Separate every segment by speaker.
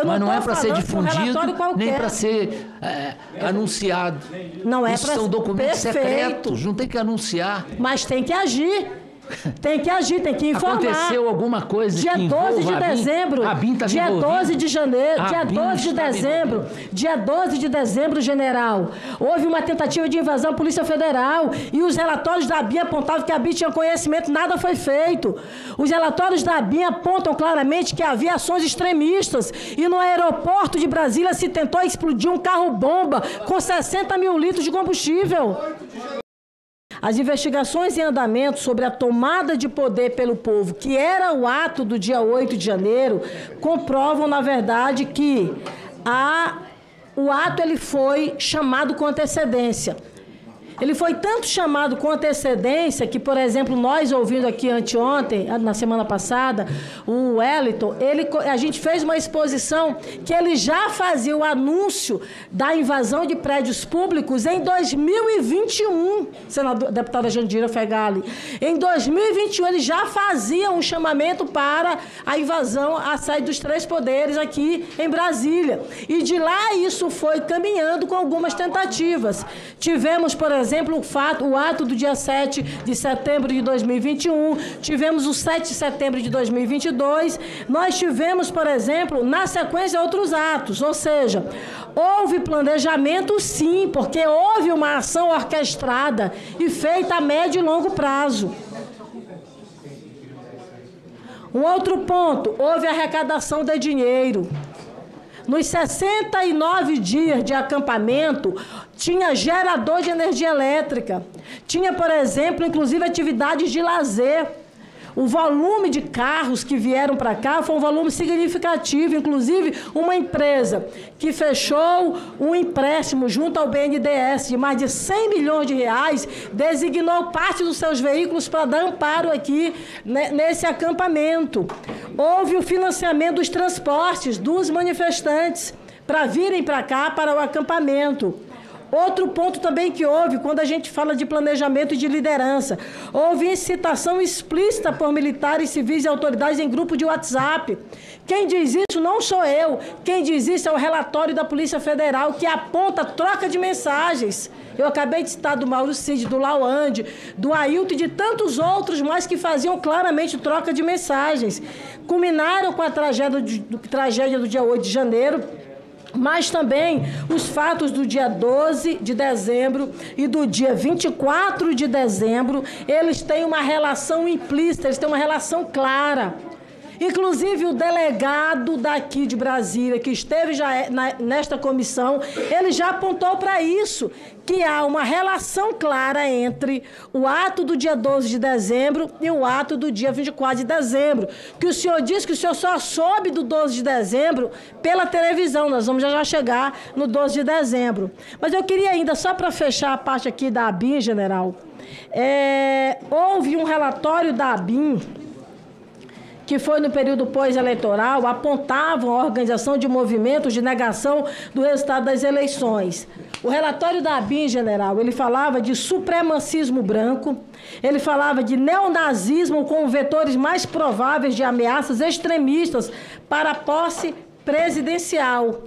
Speaker 1: Mas não é para ser difundido, nem para ser anunciado.
Speaker 2: Não é
Speaker 1: para ser. São documentos secretos, não tem que anunciar.
Speaker 2: Mas tem que agir. Tem que agir, tem que informar.
Speaker 1: Aconteceu alguma coisa
Speaker 2: dia
Speaker 1: que envolva
Speaker 2: 12 de dezembro,
Speaker 1: a BIM tá
Speaker 2: dia 12 de janeiro, dia 12 de dezembro, dia 12 de dezembro, general, houve uma tentativa de invasão à Polícia Federal e os relatórios da BIM apontavam que a BIM tinha conhecimento, nada foi feito. Os relatórios da BIM apontam claramente que havia ações extremistas e no aeroporto de Brasília se tentou explodir um carro-bomba com 60 mil litros de combustível. As investigações em andamento sobre a tomada de poder pelo povo, que era o ato do dia 8 de janeiro, comprovam, na verdade, que o ato ele foi chamado com antecedência. Ele foi tanto chamado com antecedência que, por exemplo, nós ouvindo aqui anteontem, na semana passada, o Wellington, a gente fez uma exposição que ele já fazia o anúncio da invasão de prédios públicos em 2021, deputada Jandira Fegali. Em 2021, ele já fazia um chamamento para a invasão, a saída dos 3 poderes aqui em Brasília. E de lá isso foi caminhando com algumas tentativas. Tivemos, por exemplo, o ato do dia 7 de setembro de 2021, tivemos o 7 de setembro de 2022, nós tivemos, por exemplo, na sequência outros atos, ou seja, houve planejamento sim, porque houve uma ação orquestrada e feita a médio e longo prazo. Um outro ponto, houve arrecadação de dinheiro. Nos 69 dias de acampamento, tinha gerador de energia elétrica. Tinha, por exemplo, inclusive atividades de lazer. O volume de carros que vieram para cá foi um volume significativo. Inclusive, uma empresa que fechou um empréstimo junto ao BNDES de mais de 100 milhões de reais, designou parte dos seus veículos para dar amparo aqui nesse acampamento. Houve o financiamento dos transportes dos manifestantes para virem para cá, para o acampamento. Outro ponto também que houve, quando a gente fala de planejamento e de liderança, houve incitação explícita por militares, civis e autoridades em grupo de WhatsApp. Quem diz isso não sou eu, quem diz isso é o relatório da Polícia Federal, que aponta troca de mensagens. Eu acabei de citar do Mauro Cid, do Lawande, do Ailton e de tantos outros, mas que faziam claramente troca de mensagens. Culminaram com a tragédia do dia 8 de janeiro, mas também os fatos do dia 12 de dezembro e do dia 24 de dezembro, eles têm uma relação implícita, eles têm uma relação clara. Inclusive, o delegado daqui de Brasília, que esteve já nesta comissão, ele já apontou para isso, que há uma relação clara entre o ato do dia 12 de dezembro e o ato do dia 24 de dezembro. Que o senhor disse que o senhor só soube do 12 de dezembro pela televisão. Nós vamos já chegar no 12 de dezembro. Mas eu queria ainda, só para fechar a parte aqui da ABIN, general, houve um relatório da ABIN, que foi no período pós-eleitoral, apontavam a organização de movimentos de negação do resultado das eleições. O relatório da ABIN, general, ele falava de supremacismo branco, ele falava de neonazismo com vetores mais prováveis de ameaças extremistas para a posse presidencial.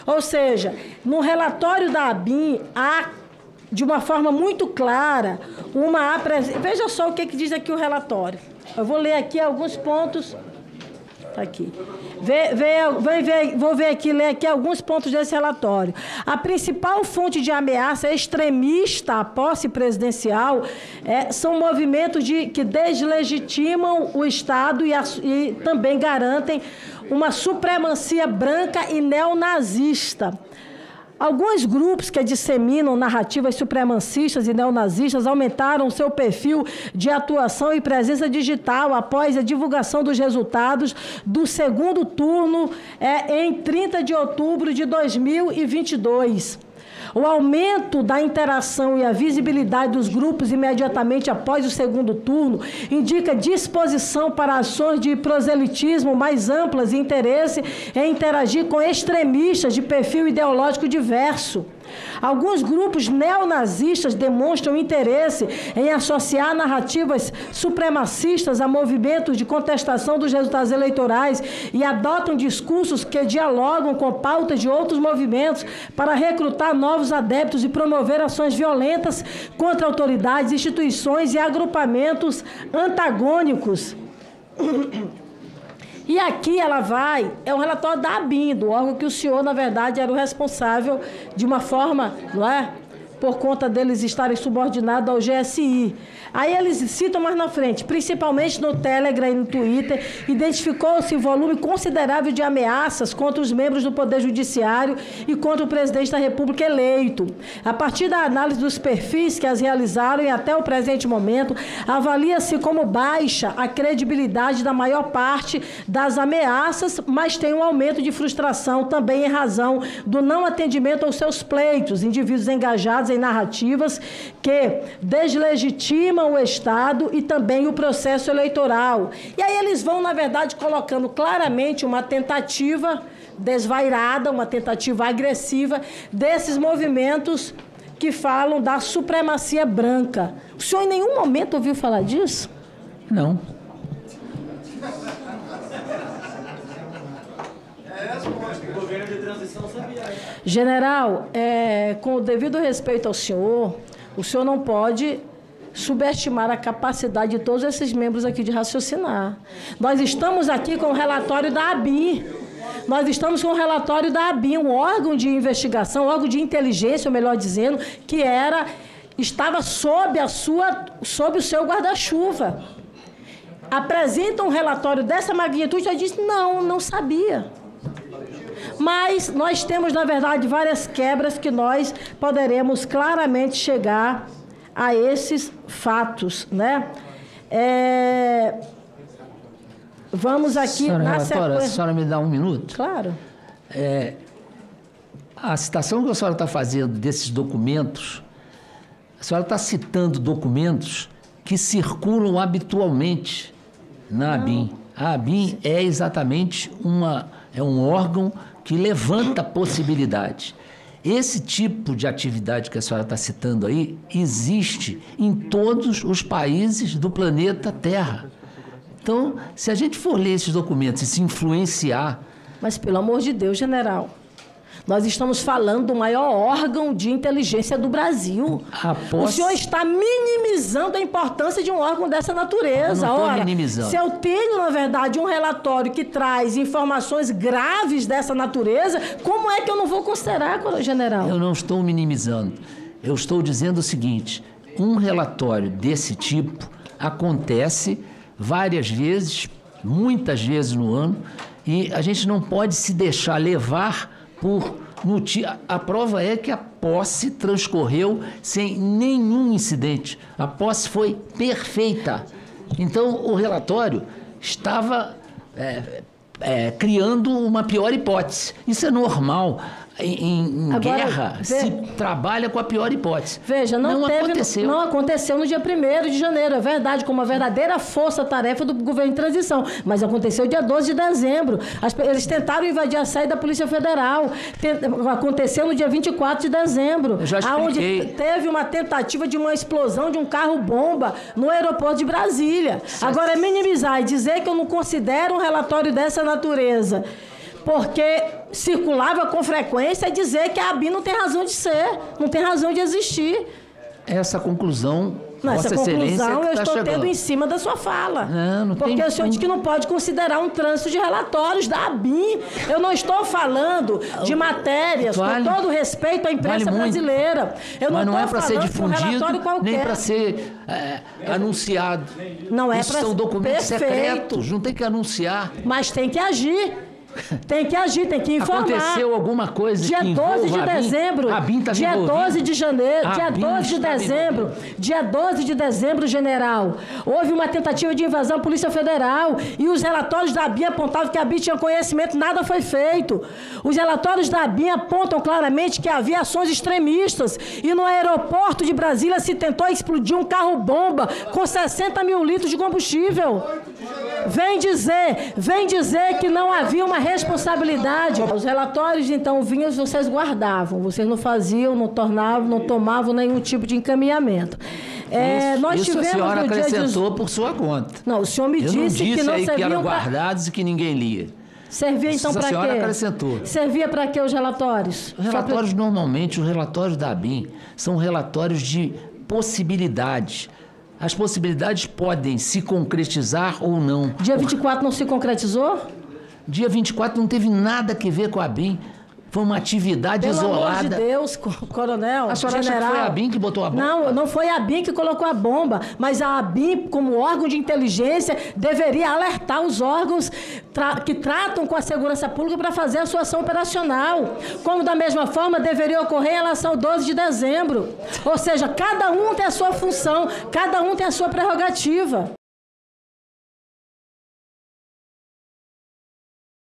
Speaker 2: Ou seja, no relatório da ABIN, há, de uma forma muito clara, uma apresentação. Veja só o que diz aqui o relatório. Eu vou ler aqui alguns pontos. Está aqui. Vou ler aqui alguns pontos desse relatório. A principal fonte de ameaça extremista à posse presidencial são movimentos que deslegitimam o Estado e também garantem uma supremacia branca e neonazista. Alguns grupos que disseminam narrativas supremacistas e neonazistas aumentaram seu perfil de atuação e presença digital após a divulgação dos resultados do segundo turno em 30 de outubro de 2022. O aumento da interação e a visibilidade dos grupos imediatamente após o segundo turno indica disposição para ações de proselitismo mais amplas e interesse em interagir com extremistas de perfil ideológico diverso. Alguns grupos neonazistas demonstram interesse em associar narrativas supremacistas a movimentos de contestação dos resultados eleitorais e adotam discursos que dialogam com pautas de outros movimentos para recrutar novos adeptos e promover ações violentas contra autoridades, instituições e agrupamentos antagônicos. E aqui ela vai, é um relatório da ABIN, do órgão que o senhor, na verdade, era o responsável de uma forma, não é? Por conta deles estarem subordinados ao GSI. Aí eles citam mais na frente, principalmente no Telegram e no Twitter, identificou-se um volume considerável de ameaças contra os membros do Poder Judiciário e contra o presidente da República eleito. A partir da análise dos perfis que as realizaram e até o presente momento, avalia-se como baixa a credibilidade da maior parte das ameaças, mas tem um aumento de frustração também em razão do não atendimento aos seus pleitos, indivíduos engajados em narrativas que deslegitimam o Estado e também o processo eleitoral. E aí eles vão, na verdade, colocando claramente uma tentativa desvairada, uma tentativa agressiva desses movimentos que falam da supremacia branca. O senhor em nenhum momento ouviu falar disso?
Speaker 1: Não.
Speaker 2: General, com o devido respeito ao senhor, o senhor não pode subestimar a capacidade de todos esses membros aqui de raciocinar. Nós estamos aqui com o relatório da ABIN. Nós estamos com o relatório da ABIN, um órgão de investigação, um órgão de inteligência, ou melhor dizendo, que estava sob o seu guarda-chuva. Apresenta um relatório dessa magnitude, já disse, não sabia. Mas nós temos, na verdade, várias quebras que nós poderemos claramente chegar a esses fatos, né? Vamos aqui
Speaker 1: na sequência. A senhora me dá um minuto?
Speaker 2: Claro.
Speaker 1: A citação que a senhora está fazendo desses documentos, a senhora está citando documentos que circulam habitualmente na ABIN. A ABIN é exatamente um órgão que levanta possibilidades. Esse tipo de atividade que a senhora está citando aí existe em todos os países do planeta Terra. Então, se a gente for ler esses documentos e se influenciar...
Speaker 2: Mas, pelo amor de Deus, general, nós estamos falando do maior órgão de inteligência do Brasil. O senhor está minimizando a importância de um órgão dessa natureza.
Speaker 1: Eu não estou minimizando.
Speaker 2: Se eu tenho, na verdade, um relatório que traz informações graves dessa natureza, como é que eu não vou considerar, general?
Speaker 1: Eu não estou minimizando. Eu estou dizendo o seguinte, um relatório desse tipo acontece várias vezes, muitas vezes no ano, e a gente não pode se deixar levar a prova é que a posse transcorreu sem nenhum incidente. A posse foi perfeita. Então, o relatório estava criando uma pior hipótese. Isso é normal. Em guerra, se trabalha com a pior hipótese.
Speaker 2: Veja, não aconteceu no dia 1º de janeiro, é verdade, com uma verdadeira força-tarefa do governo de transição, mas aconteceu dia 12 de dezembro. Eles tentaram invadir a sede da Polícia Federal, aconteceu no dia 24 de dezembro, onde teve uma tentativa de uma explosão de um carro-bomba no aeroporto de Brasília. Agora, minimizar e dizer que eu não considero um relatório dessa natureza porque circulava com frequência, é dizer que a ABIN não tem razão de ser, não tem razão de existir.
Speaker 1: Essa conclusão,
Speaker 2: Vossa Excelência, eu estou tendo em cima da sua fala. Porque o senhor disse que não pode considerar um trânsito de relatórios da ABIN. Eu não estou falando de matérias, com todo respeito à imprensa brasileira. Eu
Speaker 1: não
Speaker 2: estou
Speaker 1: é para ser difundido, nem para ser anunciado.
Speaker 2: Não é para ser.
Speaker 1: São documentos secretos, não tem que anunciar.
Speaker 2: Mas tem que agir. Tem que agir, tem que informar.
Speaker 1: Aconteceu alguma coisa
Speaker 2: dia 12 de dezembro, dia 12 de janeiro, dia 12 de dezembro, dia 12 de dezembro, general, houve uma tentativa de invasão à Polícia Federal e os relatórios da ABIN apontavam que a ABIN tinha conhecimento, nada foi feito. Os relatórios da ABIN apontam claramente que havia ações extremistas e no aeroporto de Brasília se tentou explodir um carro-bomba com 60 mil litros de combustível. Vem dizer que não havia uma responsabilidade. Os relatórios, então, vinham, vocês guardavam, vocês não faziam, não tornavam, não tomavam nenhum tipo de encaminhamento.
Speaker 1: Isso a senhora acrescentou por sua conta.
Speaker 2: Não, o senhor me disse que não serviam
Speaker 1: que eram guardados e que ninguém lia.
Speaker 2: Servia então para quê? A
Speaker 1: senhora acrescentou.
Speaker 2: Servia para quê os relatórios?
Speaker 1: Os relatórios, normalmente, os relatórios da ABIN são relatórios de possibilidades. As possibilidades podem se concretizar ou não.
Speaker 2: Dia 24 não se concretizou?
Speaker 1: Dia 24 não teve nada a ver com a ABIN. Foi uma atividade isolada.
Speaker 2: Pelo amor de Deus, coronel,
Speaker 1: a senhora general. Acha que foi a ABIN que botou a bomba?
Speaker 2: Não, não foi a ABIN que colocou a bomba, mas a ABIN, como órgão de inteligência, deveria alertar os órgãos que tratam com a segurança pública para fazer a sua ação operacional. Como, da mesma forma, deveria ocorrer em relação ao 12 de dezembro. Ou seja, cada um tem a sua função, cada um tem a sua prerrogativa.